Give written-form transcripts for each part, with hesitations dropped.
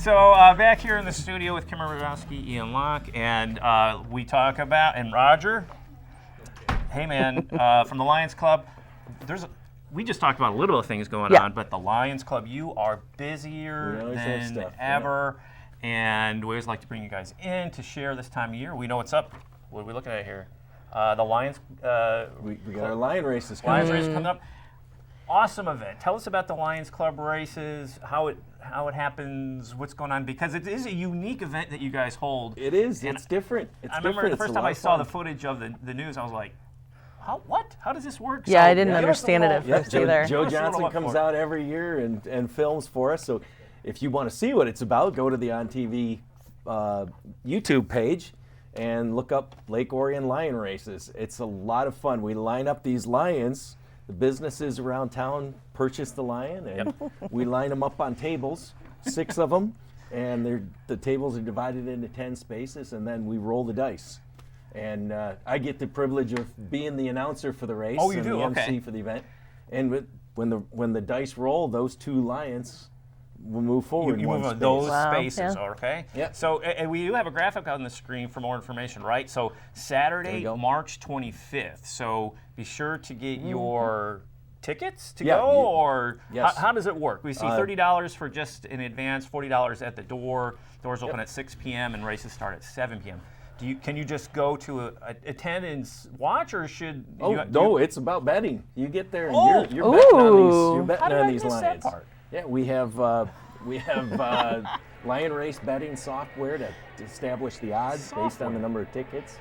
So back here in the studio with Kim Urbanowski, Ian Locke, and we talk about, and Roger, hey man, from the Lions Club, we just talked about a little bit of things going on, but the Lions Club, you are busier than ever, and we always like to bring you guys in to share this time of year. We know what's up. What are we looking at here? The Lions. We got our Lion races coming. Lions race coming up. Awesome event. Tell us about the Lions Club races, how it happens, what's going on, because it is a unique event that you guys hold. It is. It's different. I remember the first time I saw the footage of the news, I was like, what? How does this work? Yeah, so, I didn't understand it at first either. Joe Johnson comes out every year and films for us. So if you want to see what it's about, go to the On TV YouTube page and look up Lake Orion Lion Races. It's a lot of fun. We line up these lions. The businesses around town purchase the lion, and we line them up on tables, 6 of them, and the tables are divided into 10 spaces, and then we roll the dice. And I get the privilege of being the announcer for the race and the MC for the event. And when the dice roll, those 2 lions will move forward. You move those spaces, okay? Yeah. So and we do have a graphic on the screen for more information, right? So Saturday, March 25th. So be sure to get your tickets to go, or how does it work? We see $30 for just in advance, $40 at the door. Doors open at 6 p.m. and races start at 7 p.m. Can you just go to attend and watch, or should? No, it's about betting. You get there and you're betting on these lions. That part? Yeah, we have lion race betting software to establish the odds based on the number of tickets.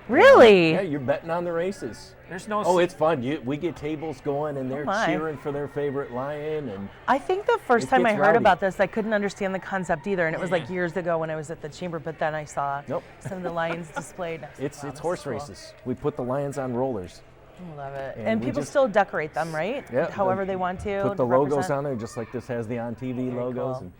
Really? Yeah, you're betting on the races. There's no. Oh, it's fun. We get tables going, and they're cheering for their favorite lion. And I think the first time I heard about this, I couldn't understand the concept either, and it was like years ago when I was at the chamber. But then I saw some of the lions displayed. It's horse races. We put the lions on rollers. I love it. And people still decorate them, right? Yeah. However they want to. Put the logos on there, just like this has the On TV logos. Cool.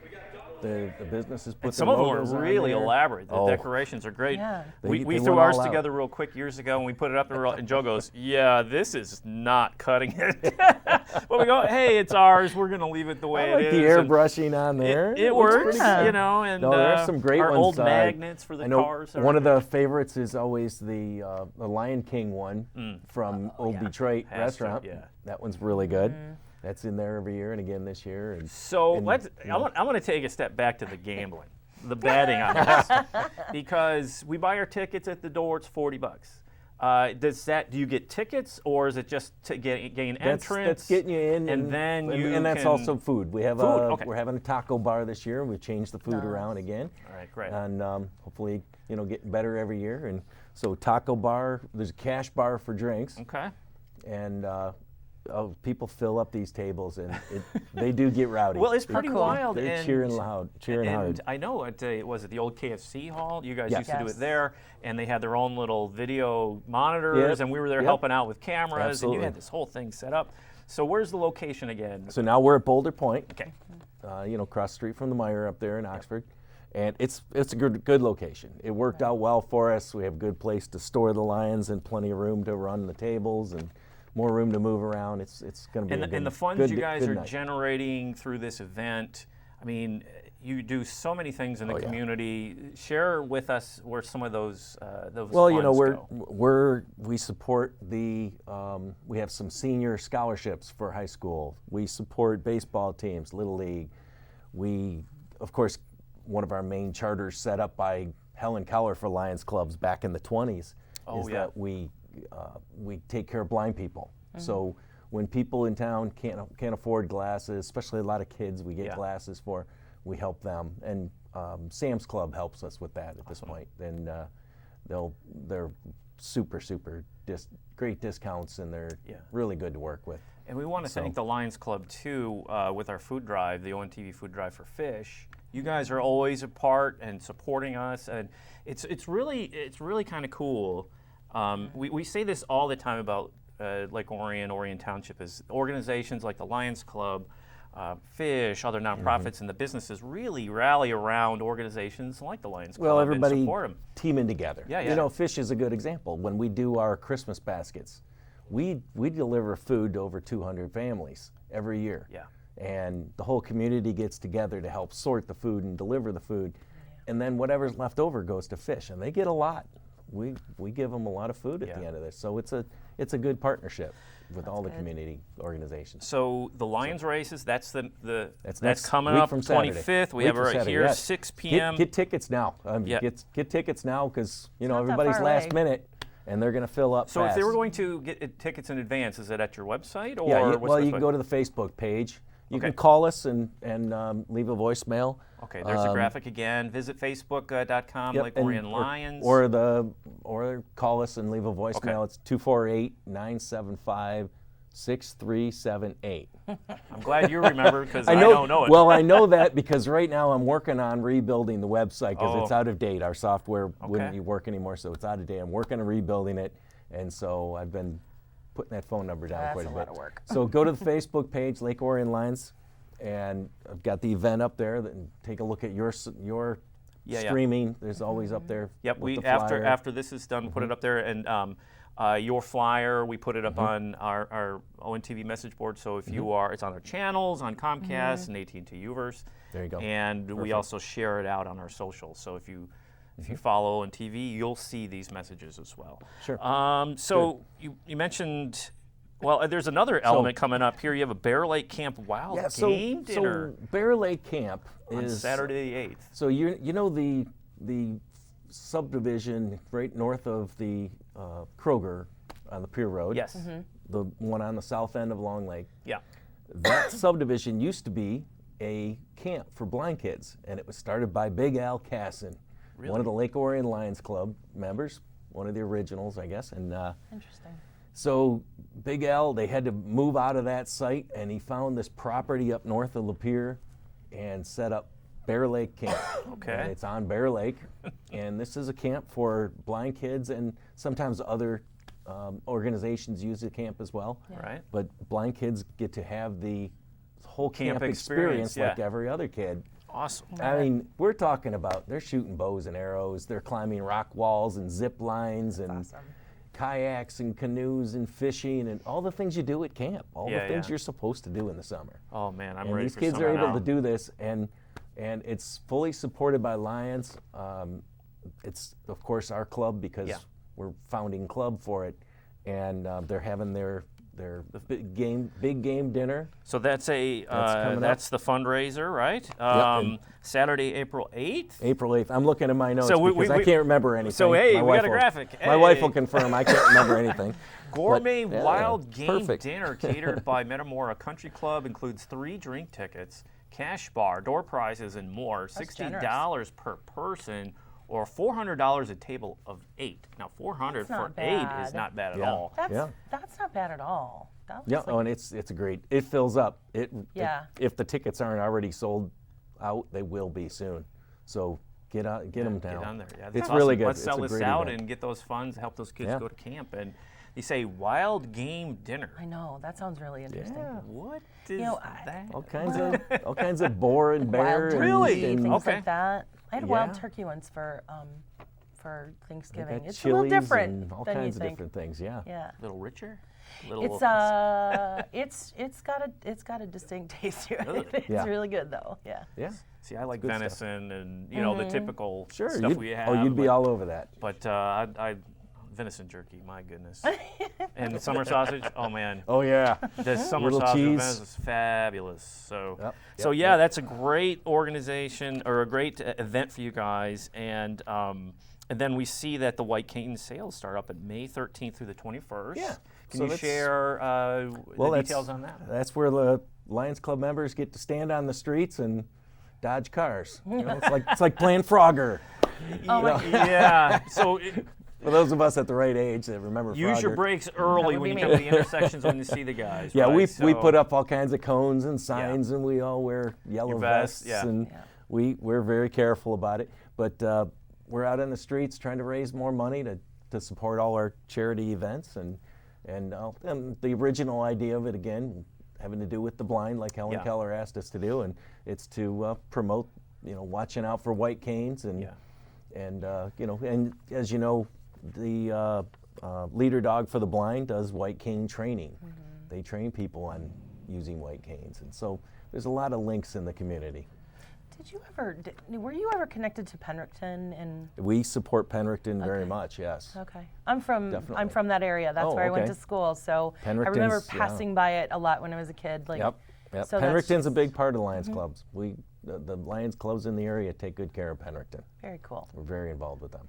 And the businesses put some of them are really elaborate. The decorations are great. Yeah. We threw ours together real quick years ago, and we put it up, and Joe goes, "Yeah, this is not cutting it." But we go, "Hey, it's ours. We're going to leave it the way it is." The airbrushing on there. It works, you know. And there are some great our ones. Old magnets for the cars. One of the favorites is always the Lion King one from Old Detroit restaurant. Yeah. That one's really good. That's in there every year and again this year. I'm going to take a step back to the gambling, the betting on this, because we buy our tickets at the door. It's $40. Do you get tickets, or is it just to gain entrance? That's getting you in, and that's also food. We have we're having a taco bar this year, and we've changed the food around again. All right, great. And hopefully, getting better every year. And so taco bar, there's a cash bar for drinks. Okay. And people fill up these tables, and they do get rowdy. Well, it's pretty wild. They're cheering loud, hard. I know was it the old KFC hall? You guys used to do it there, and they had their own little video monitors, and we were there helping out with cameras, and you had this whole thing set up. So where's the location again? So now we're at Boulder Point. Okay. Across the street from the Meijer up there in Oxford. And it's a good location. It worked out well for us. We have a good place to store the lions and plenty of room to run the tables and more room to move around. It's going to be and the funds you guys are generating through this event. I mean, you do so many things in the community. Share with us where some of those funds go. We support we have some senior scholarships for high school. We support baseball teams, Little League. We, of course, one of our main charters set up by Helen Keller for Lions Clubs back in the 20s that we take care of blind people. So when people in town can't afford glasses, especially a lot of kids we get glasses for, we help them. And Sam's Club helps us with that at this point. And they're super great discounts, and they're really good to work with. And we want to thank the Lions Club too with our food drive, the ONTV food drive for fish. You guys are always a part and supporting us, and it's really kind of cool. We say this all the time about Lake Orion Township, is organizations like the Lions Club, Fish, other nonprofits, and the businesses really rally around organizations like the Lions Club everybody and support them. Teaming together. Yeah. Fish is a good example. When we do our Christmas baskets, we deliver food to over 200 families every year. Yeah. and the whole community gets together to help sort the food and deliver the food, and then whatever's left over goes to fish, and they get a lot. We give them a lot of food at the end of this, so it's a good partnership with all the community organizations. So the Lions races, that's next coming week up from Saturday. 25th. We Week have it from right Saturday, here, yes. 6 p.m. Get tickets now. Get tickets now because everybody's last minute, and they're going to fill up So fast. if they were going to get tickets in advance, is it at your website or? Yeah, what's the you can go to the Facebook page. You Okay. can call us and leave a voicemail. Okay, there's the graphic again. Visit facebook.com, Yep, Lake and- Orion Lions. Or call us and leave a voicemail. It's 248-975-6378. I'm glad you remember because I don't know it. Well, I know that because right now I'm working on rebuilding the website because it's out of date. Our software wouldn't work anymore, so it's out of date. I'm working on rebuilding it, and so I've been putting that phone number down quite a bit. That's a lot of work. So go to the Facebook page, Lake Orion Lions, and I've got the event up there. And take a look at your streaming. There's always up there. Yep. with We the flyer. after this is done, put it up there, and your flyer we put it up on our ONTV message board. So if you are, it's on our channels on Comcast and AT&T Uverse. There you go. And we also share it out on our socials. So if you follow on TV, you'll see these messages as well. Sure. So you mentioned, well, there's another element coming up here. You have a Bear Lake Camp Wild Game Dinner So Bear Lake Camp on is Saturday the 8th. So you know the subdivision right north of the Kroger on the Pier Road. Yes. The one on the south end of Long Lake. Yeah. That subdivision used to be a camp for blind kids, and it was started by Big Al Casson, one of the Lake Orion Lions Club members, one of the originals, I guess. And Interesting. so Big Al, they had to move out of that site, and he found this property up north of Lapeer and set up Bear Lake Camp. Okay. And it's on Bear Lake, and this is a camp for blind kids, and sometimes other organizations use the camp as well. Yeah. Right. But blind kids get to have the whole camp experience, like every other kid. Awesome. I mean, we're talking about they're shooting bows and arrows, they're climbing rock walls and zip lines and kayaks and canoes and fishing and all the things you do at camp, all the things you're supposed to do in the summer. Oh man, I'm and ready these for kids summer are able now. to do this, and it's fully supported by Lions. It's of course our club because we're founding club for it, and they're having their big game dinner. So that's that's the fundraiser, right? Saturday, April 8th. April 8th. I'm looking at my notes So because I can't remember anything. So hey, my we got a wife graphic. My wife will confirm I can't remember anything. Gourmet But, wild game perfect. dinner catered by Metamora Country Club includes 3 drink tickets, cash bar, door prizes, and more. $60 per person, or $400 a table of 8. Now, $400 for 8 is not bad at all. That's not bad at all. And it's a great. It fills up. If the tickets aren't already sold out, they will be soon. So get them down. Get on there. Yeah, it's awesome. really good. Let's it's sell a this great out event. and get those funds, help those kids go to camp. And they say wild game dinner. I know, that sounds really interesting. What is that? All kinds of boar and bear. Wild turkey, and things like that. I had wild turkey once for Thanksgiving. It's a little chilies different and all than kinds you of think. different things. Yeah. Yeah. A little richer. It's got a distinct taste to it. It's really good though. Yeah. Yeah. See, I like good venison and the typical stuff we have. Oh, you'd be all over that. But I venison jerky, my goodness. And the summer sausage, oh man. Oh yeah. The summer Little sausage cheese. with venison is fabulous. So, that's a great organization or a great event for you guys. And then we see that the White Cane sales start up at May 13th through the 21st. Yeah. Can you share the details on that? That's where the Lions Club members get to stand on the streets and dodge cars. It's like playing Frogger. Yeah. So. For those of us at the right age that remember Use Frogger. your brakes early when you come to the intersections when you see the guys. Yeah, right? we put up all kinds of cones and signs, and we all wear yellow vests, yeah. and we're very careful about it. But we're out in the streets trying to raise more money to support all our charity events, and the original idea of it again having to do with the blind, like Helen Keller asked us to do, and it's to promote watching out for white canes and and as you know. The leader dog for the blind does white cane training. They train people on using white canes, and so there's a lot of links in the community. Were you ever connected to Penricton? We support Penricton very much, yes. Okay. I'm from that area. That's where I went to school. So I remember passing by it a lot when I was a kid. Yep. So Penricton's a big part of Lions clubs. The Lions clubs in the area take good care of Penricton. Very cool. We're very involved with them.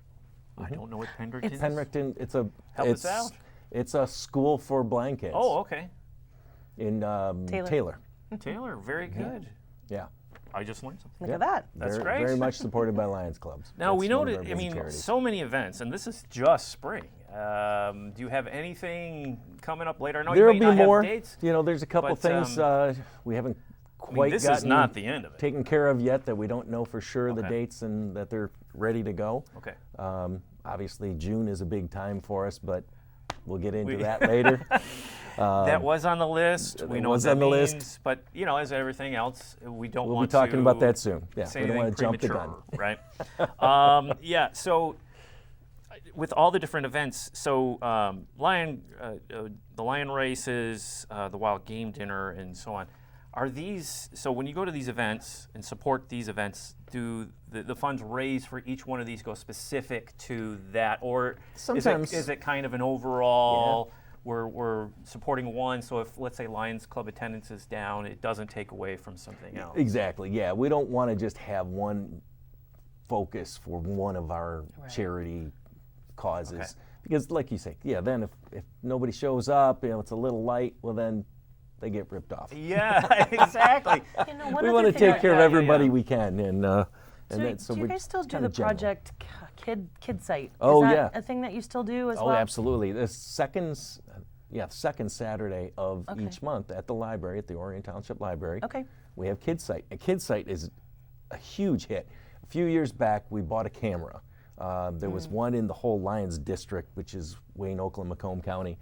I don't know what Penricton is. Penricton, Help us out. It's a school for blind kids. Oh, okay. In Taylor. Taylor, very good. Yeah. I just learned something. Look at that. That's great. Very much supported by Lions clubs. Now, we know that, so many events, and this is just spring. Do you have anything coming up later? I know There'll you be may not more. have dates. There's a couple things we haven't quite this gotten is not the end of it. taken care of yet, that we don't know for sure the dates and that they're ready to go. Okay. Obviously, June is a big time for us, but we'll get into that later. That was on the list. We know what that means, but as everything else, we don't We'll want be talking to about that soon. Yeah, say we don't want to jump the premature, gun. right? Yeah. So, with all the different events, so the lion races, the wild game dinner, and so on. Are these, so when you go to these events and support these events, do the funds raised for each one of these go specific to that, or Sometimes. is it kind of an overall? We're supporting one, so if, let's say, Lions Club attendance is down, it doesn't take away from something else. Exactly, yeah. We don't want to just have one focus for one of our charity causes. Okay. Because like you say, then if nobody shows up, it's a little light, well then they get ripped off. Yeah, exactly. We want to take care of everybody we can. So do you guys still do the Project Kid Site? Oh, is that a thing that you still do as well? Oh, absolutely. The second Saturday of each month at the library, at the Orion Township Library, we have Kid Site. A Kid Site is a huge hit. A few years back, we bought a camera. There was one in the whole Lions district, which is Wayne, Oakland, Macomb County.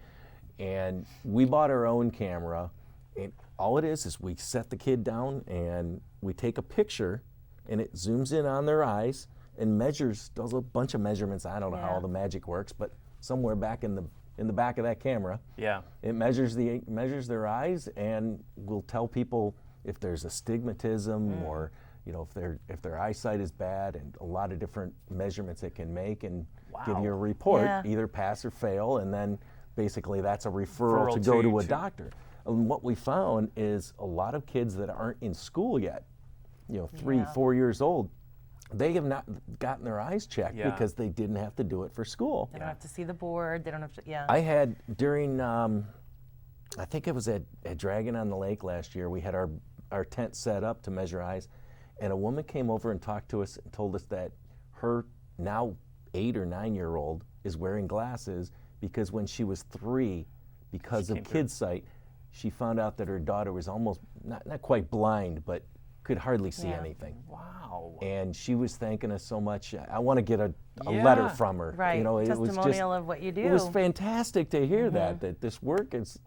And we bought our own camera. And all it is we set the kid down and we take a picture, and it zooms in on their eyes and does a bunch of measurements. I don't know how all the magic works, but somewhere back in the back of that camera, it measures their eyes, and will tell people if there's astigmatism or if their eyesight is bad, and a lot of different measurements it can make, and give you a report, either pass or fail, and then basically that's a referral to go to a doctor. And what we found is a lot of kids that aren't in school yet, 3, 4 years old, they have not gotten their eyes checked because they didn't have to do it for school. They don't have to see the board. They don't have to, I had during, I think it was at Dragon on the Lake last year, we had our tent set up to measure eyes, and a woman came over and talked to us and told us that her now 8 or 9-year-old is wearing glasses because when she was 3, because of Kid Sight, she found out that her daughter was almost, not quite blind, but could hardly see anything. Wow. And she was thanking us so much. I want to get a letter from her. Right, testimonial of what you do. It was fantastic to hear that this work is,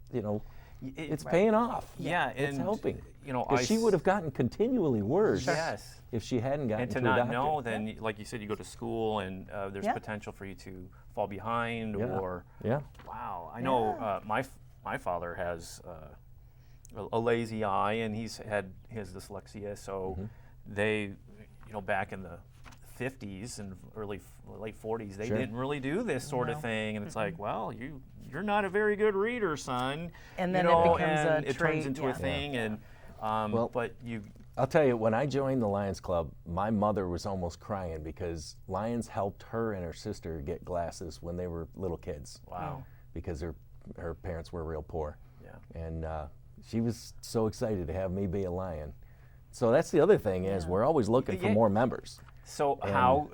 it's paying off. Yeah, it's helping. Because she would have gotten continually worse if she hadn't gotten to a doctor. And to not know, then, like you said, you go to school and there's potential for you to fall behind or... Wow. I know my father has a lazy eye, and he has dyslexia, so they, back in the 50s and late 40s, they didn't really do this sort of thing, and it's like, well, you're not a very good reader, son. And then it becomes it turns into a thing, and but you. I'll tell you, when I joined the Lions Club, my mother was almost crying because Lions helped her and her sister get glasses when they were little kids. Wow. Because her parents were real poor. Yeah. And she was so excited to have me be a Lion. So that's the other thing is we're always looking for more members. So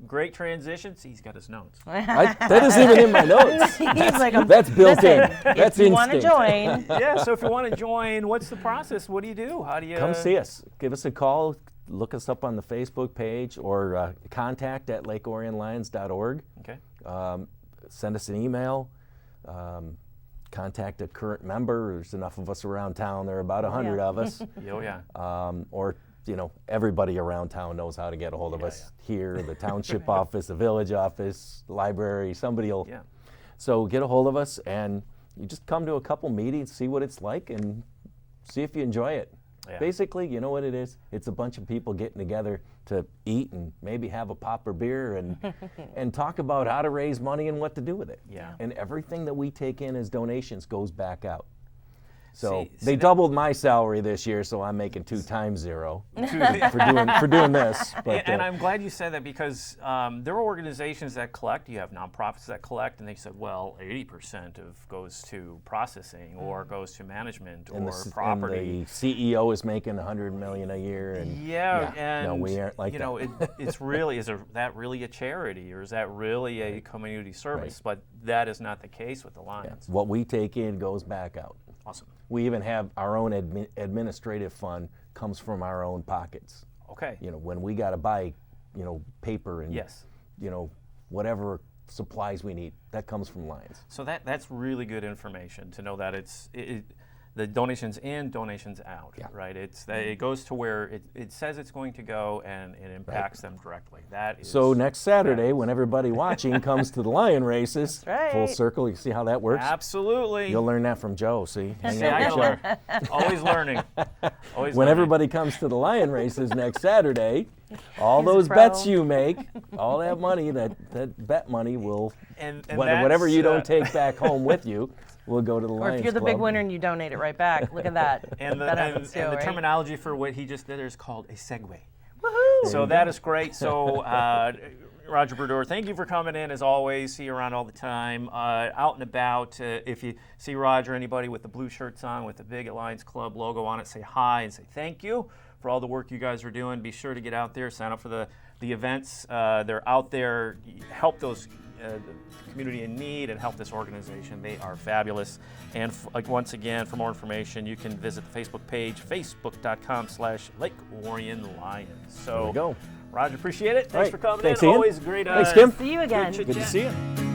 great transition. See, he's got his notes. That isn't even in my notes. That's built in. That's if you want to join. So if you want to join, what's the process? What do you do? How do you... Come see us. Give us a call. Look us up on the Facebook page or contact at lakeorionlions.org. Okay. Send us an email. Contact a current member. There's enough of us around town. There are about 100 of us. Or everybody around town knows how to get a hold of us here, the township office, the village office, library, somebody will. So get a hold of us, and you just come to a couple meetings, see what it's like, and see if you enjoy it. Yeah. Basically, you know what it is? It's a bunch of people getting together to eat and maybe have a pop or beer and talk about how to raise money and what to do with it. Yeah. And everything that we take in as donations goes back out. So See they doubled my salary this year, so I'm making 2 times 0 for doing this. But, and I'm glad you said that, because there are organizations that collect. You have nonprofits that collect, and they said, well, 80% goes to processing or goes to management or property. And the CEO is making $100 million a year. And and no, we aren't like you that. know, it's really that really a charity, or is that really a community service? But that is not the case with the Lions. What we take in goes back out. Awesome. We even have our own administrative fund comes from our own pockets. Okay. You know, when we got to buy, paper and Yes. Whatever supplies we need, that comes from Lions. So that's really good information to know that the donations in, donations out, right? It goes to where it says it's going to go, and it impacts them directly. That is. So next Saturday, when everybody watching comes to the Lion races, full circle, you see how that works? Absolutely. You'll learn that from Joe, see? See, I gotta learn. Always learning. Always When learning. everybody comes to the Lion races next Saturday, all those bets you make, all that money, that bet money will, and whatever you don't take back home with you, will go to the Lions Or if you're the Club. big winner and you donate it right back. Look at that. And That happens too, the right? terminology for what he just did there is called a segue. Woohoo! So that is great. So Roger Brodeur, thank you for coming in as always. See you around all the time. Out and about. If you see Roger, anybody with the blue shirts on with the big Lions Club logo on it, say hi and say thank you for all the work you guys are doing. Be sure to get out there, sign up for the events. They're out there. Help those the community in need and help this organization. They are fabulous. And once again, for more information, you can visit the Facebook page, facebook.com/Lake Orion Lions. So, There we go. Roger, appreciate it. Thanks for coming Thanks, in. Ian. Always great. Thanks, Kim. See you again. Good to see you.